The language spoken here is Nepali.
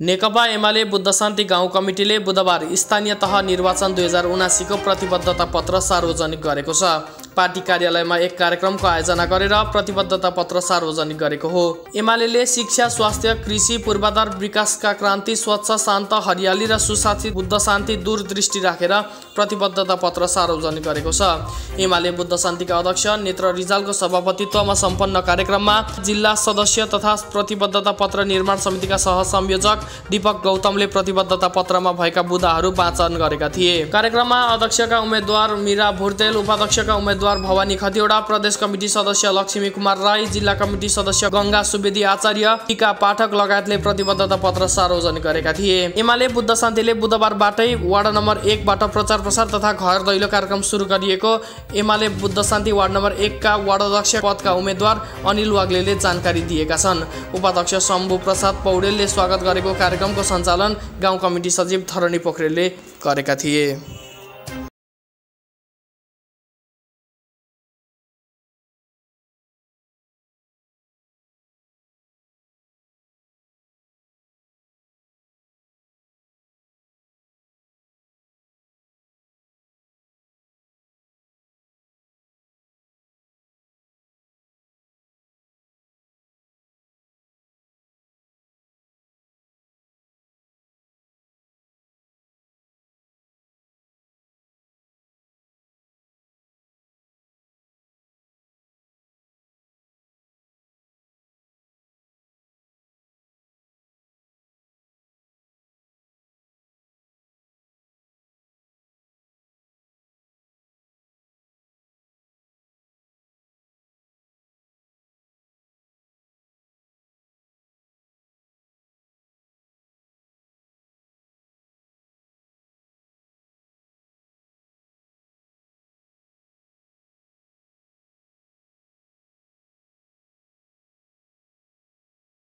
नेकपा एमाले बुद्ध शान्ति गाउँ कमिटीले बुधबार स्थानीय तह निर्वाचन 2079 को प्रतिबद्धता पत्र सार्वजनिक गरेको छ। पार्टी कार्यालयमा एक कार्यक्रमको आयोजना गरेर प्रतिबद्धता पत्र सार्वजनिक गरेको हो। एमाले शिक्षा, स्वास्थ्य, कृषि, पूर्वाधार विकासका क्रान्ति, स्वच्छ, शान्त, हरियाली र सुशासित बुद्ध शान्ति दूरदृष्टि राखेर प्रतिबद्धता पत्र सार्वजनिक गरेको छ। एमाले बुद्ध शान्तिका अध्यक्ष नेत्र रिजालको सभापतित्वमा सम्पन्न कार्यक्रममा जिल्ला सदस्य तथा प्रतिबद्धता पत्र निर्माण समितिका सहसंयोजक दीपक गौतमले प्रतिबद्धता पत्रमा भएका बुदाहरू वाचन गरेका थिए। कार्यक्रममा अध्यक्षका उम्मेद्वार मीरा भुर्तेल, उपाध्यक्षका उम्मेद्वार भवानी खतिवडा, प्रदेश कमिटी सदस्य लक्ष्मी कुमार राई, जिल्ला कमिटी सदस्य गंगा सुवेदी आचार्य, टीका पाठक लगायतले प्रतिबद्धता पत्र सार्वजनिक गरेका थिए। एमाले बुद्ध शान्तिले बुधबारबाटै वार्ड नम्बर 1 बाट प्रचार प्रसार तथा घर दैलो कार्यक्रम सुरु गरिएको एमाले बुद्ध शान्ति वार्ड नम्बर 1 का वार्ड अध्यक्ष पदका उम्मेद्वार अनिल वाग्लेले जानकारी दिएका छन्। उपाध्यक्ष शम्भु प्रसाद पौडेलले स्वागत गरेको कार्यक्रमको सञ्चालन गाउँ कमिटी सचिव धरणी पोखरेलले गरेका थिए।